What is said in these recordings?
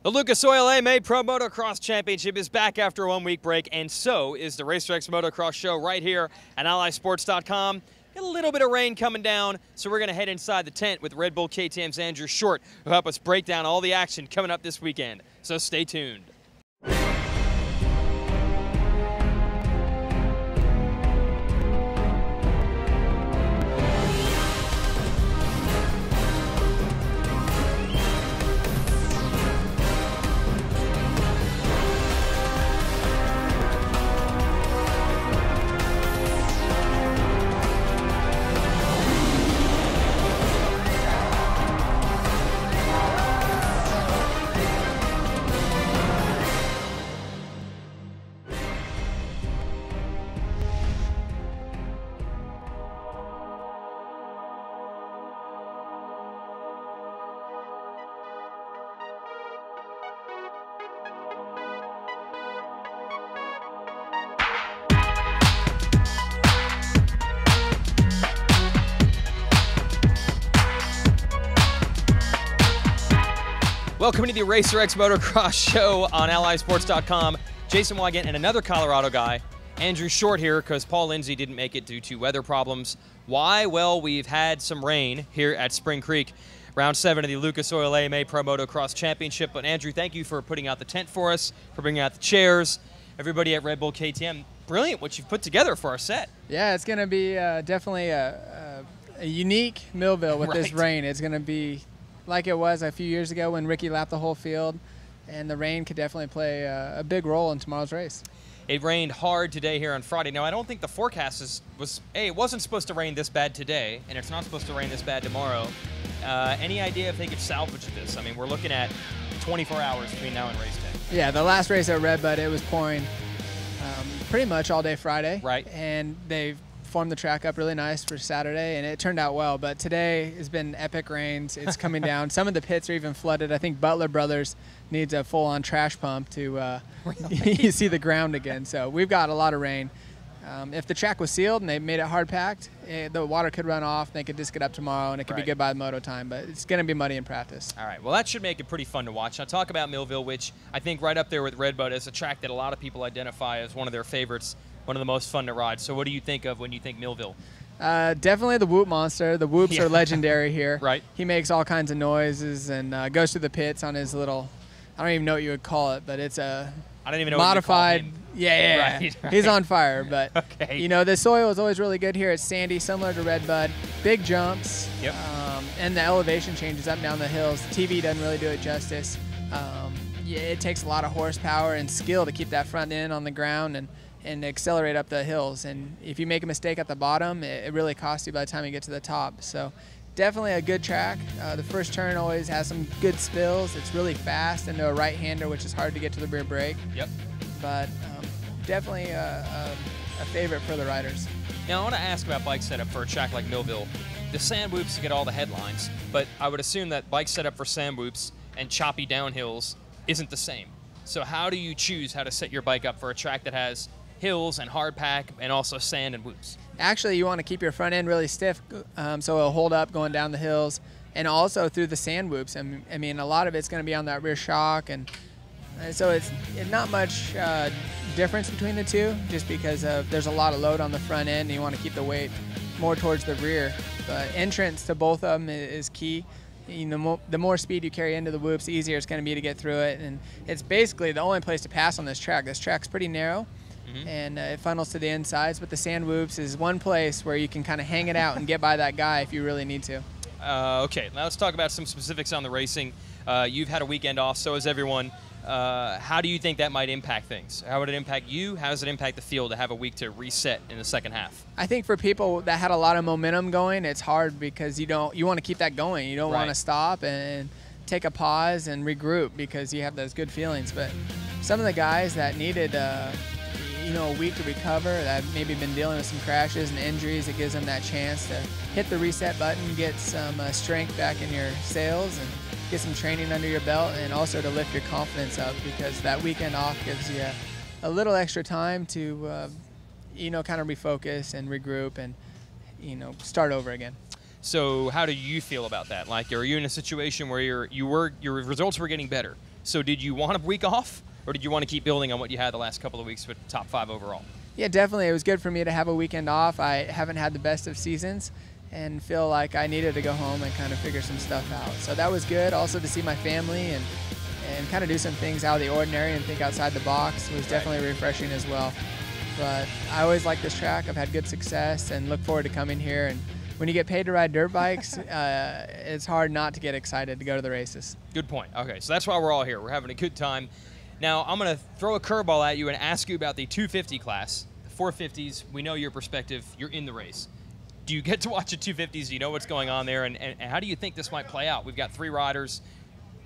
The Lucas Oil AMA Pro Motocross Championship is back after a one-week break, and so is the RacerX Motocross Show right here at AllySports.com. Got a little bit of rain coming down, so we're going to head inside the tent with Red Bull KTM's Andrew Short, who'll help us break down all the action coming up this weekend. So stay tuned. Welcome to the RacerX Motocross Show on AllySports.com. Jason Wygant and another Colorado guy, Andrew Short here, because Paul Lindsay didn't make it due to weather problems. Why? Well, we've had some rain here at Spring Creek. Round 7 of the Lucas Oil AMA Pro Motocross Championship. But Andrew, thank you for putting out the tent for us, for bringing out the chairs. Everybody at Red Bull KTM, brilliant what you've put together for our set. Yeah, it's going to be definitely a unique Millville with this rain. It's going to be like it was a few years ago when Ricky lapped the whole field, and the rain could definitely play a big role in tomorrow's race. It rained hard today here on Friday. Now, I don't think the forecast it wasn't supposed to rain this bad today, and it's not supposed to rain this bad tomorrow. Any idea if they could salvage this? I mean, we're looking at 24 hours between now and race day. Yeah, the last race at Redbud, it was pouring pretty much all day Friday. Right. And they've formed the track up really nice for Saturday, and it turned out well. But today has been epic rains. It's coming down. Some of the pits are even flooded. I think Butler Brothers needs a full-on trash pump to you see the ground again. So we've got a lot of rain. If the track was sealed and they made it hard packed, the water could run off. They could disc it up tomorrow, and it could be good by the moto time. But it's going to be muddy in practice. All right. Well, that should make it pretty fun to watch. Now, talk about Millville, which I think right up there with Redbud is a track that a lot of people identify as one of their favorites, one of the most fun to ride. So what do you think of when you think Millville? Definitely the whoop monster. The whoops are legendary here. Right. He makes all kinds of noises and goes through the pits on his little, I don't even know what you would call it, but it's a I don't even know modified. What you call him. Yeah. Right. He's on fire. But okay. You know, the soil is always really good here. It's sandy, similar to Redbud. Big jumps. Yep. And the elevation changes up and down the hills. The TV doesn't really do it justice. Yeah, it takes a lot of horsepower and skill to keep that front end on the ground and accelerate up the hills. And if you make a mistake at the bottom, it really costs you by the time you get to the top. So definitely a good track. The first turn always has some good spills. It's really fast into a right-hander, which is hard to get to the rear brake. Yep. But definitely a favorite for the riders. Now, I want to ask about bike setup for a track like Millville. The sand whoops get all the headlines, but I would assume that bike setup for sand whoops and choppy downhills isn't the same. So how do you choose how to set your bike up for a track that has hills and hard pack and also sand and whoops? Actually, you want to keep your front end really stiff so it'll hold up going down the hills, and also through the sand whoops. I mean, a lot of it's going to be on that rear shock, and so it's not much difference between the two, just because there's a lot of load on the front end and you want to keep the weight more towards the rear. But entrance to both of them is key. You know, the more speed you carry into the whoops, the easier it's going to be to get through it. And it's basically the only place to pass on this track. This track's pretty narrow, and it funnels to the insides, but the sand whoops is one place where you can kind of hang it out and get by that guy if you really need to. Okay, now let's talk about some specifics on the racing. You've had a weekend off, so has everyone. How do you think that might impact things? How would it impact you? How does it impact the field to have a week to reset in the second half? I think for people that had a lot of momentum going, it's hard because you want to keep that going. You don't want to stop and take a pause and regroup because you have those good feelings. But some of the guys that needed a week to recover, that maybe been dealing with some crashes and injuries, it gives them that chance to hit the reset button, get some strength back in your sails, and get some training under your belt, and also to lift your confidence up, because that weekend off gives you a little extra time to kind of refocus and regroup and start over again. So how do you feel about that? Like, are you in a situation where your results were getting better, So did you want a week off, or did you want to keep building on what you had the last couple of weeks with top 5 overall? Yeah, definitely. It was good for me to have a weekend off. I haven't had the best of seasons and feel like I needed to go home and kind of figure some stuff out. So that was good. Also to see my family and kind of do some things out of the ordinary and think outside the box was definitely refreshing as well. But I always like this track. I've had good success and look forward to coming here. And when you get paid to ride dirt bikes, it's hard not to get excited to go to the races. Good point. Okay, so that's why we're all here. We're having a good time. Now, I'm going to throw a curveball at you and ask you about the 250 class. The 450s, we know your perspective. You're in the race. Do you get to watch the 250s? Do you know what's going on there? And how do you think this might play out? We've got 3 riders,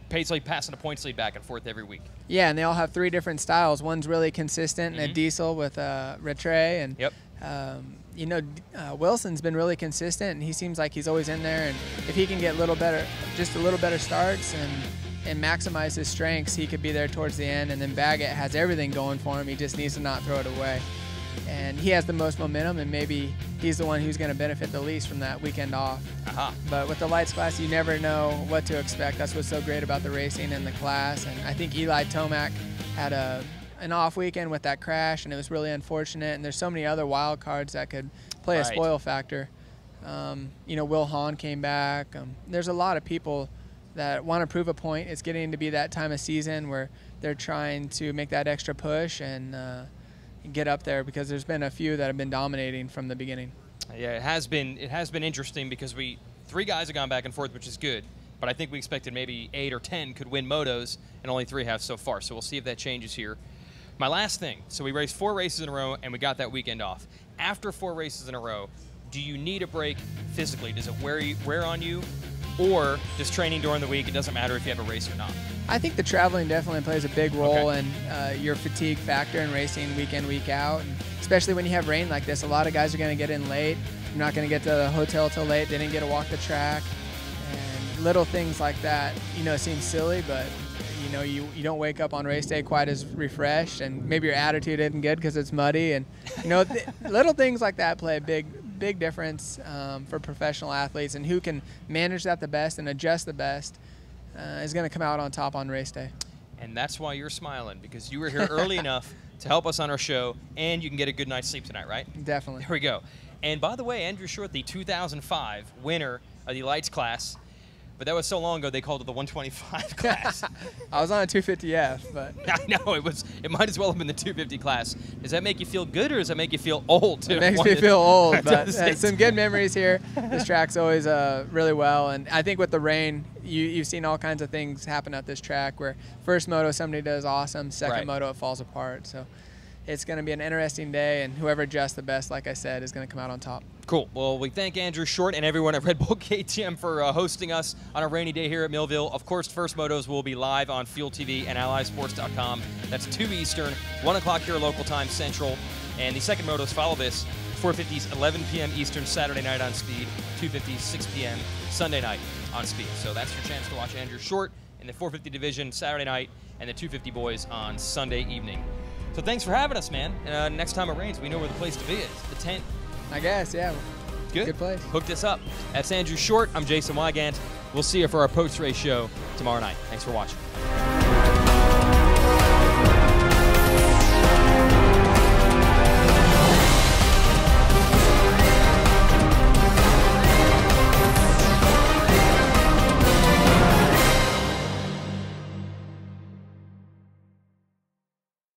pace lead passing a points lead back and forth every week. Yeah, and they all have 3 different styles. One's really consistent, and a diesel with a Rattray. And, you know, Wilson's been really consistent, and he seems like he's always in there. And if he can get just a little better starts and maximize his strengths, he could be there towards the end. And then Baggett has everything going for him. He just needs to not throw it away. And he has the most momentum, and maybe he's the one who's going to benefit the least from that weekend off. But with the lights class, you never know what to expect. That's what's so great about the racing and the class. And I think Eli Tomac had an off weekend with that crash, and it was really unfortunate. And there's so many other wild cards that could play a spoil factor. You know, Will Hahn came back. There's a lot of people that want to prove a point. It's getting to be that time of season where they're trying to make that extra push and get up there, because there's been a few that have been dominating from the beginning. Yeah, it has been interesting because 3 guys have gone back and forth, which is good. But I think we expected maybe 8 or 10 could win motos, and only 3 have so far. So we'll see if that changes here. My last thing, so we raced 4 races in a row, and we got that weekend off. After 4 races in a row, do you need a break physically? Does it wear on you? Or just training during the week, it doesn't matter if you have a race or not? I think the traveling definitely plays a big role in your fatigue factor in racing week in, week out. And especially when you have rain like this, a lot of guys are going to get in late. You're not going to get to the hotel till late. They didn't get to walk the track. And little things like that, you know, seem silly, but you know, you don't wake up on race day quite as refreshed, and maybe your attitude isn't good because it's muddy. And you know, little things like that play a big difference for professional athletes, and who can manage that the best and adjust the best is going to come out on top on race day. And that's why you're smiling, because you were here early enough to help us on our show, and you can get a good night's sleep tonight, right? Definitely. There we go. And by the way, Andrew Short, the 2005 winner of the lights class, but that was so long ago they called it the 125 class. I was on a 250F, but I know it might as well have been the 250 class. Does that make you feel good, or does that make you feel old? It makes me feel old, but some good memories here. This track's always really well, and I think with the rain, you've seen all kinds of things happen at this track where first moto somebody does awesome, second moto it falls apart. So it's going to be an interesting day, and whoever adjusts the best, like I said, is going to come out on top. Cool. Well, we thank Andrew Short and everyone at Red Bull KTM for hosting us on a rainy day here at Millville. Of course, First Motos will be live on Fuel TV and AllySports.com. That's 2 Eastern, 1 o'clock here local time Central. And the second Motos follow this, 450s, 11 p.m. Eastern Saturday night on Speed, 250s, 6 p.m. Sunday night on Speed. So that's your chance to watch Andrew Short in the 450 division Saturday night, and the 250 boys on Sunday evening. So thanks for having us, man. Next time it rains, we know where the place to be is. The tent. I guess, yeah. Good place. Hooked us up. That's Andrew Short. I'm Jason Wygant. We'll see you for our post-race show tomorrow night. Thanks for watching.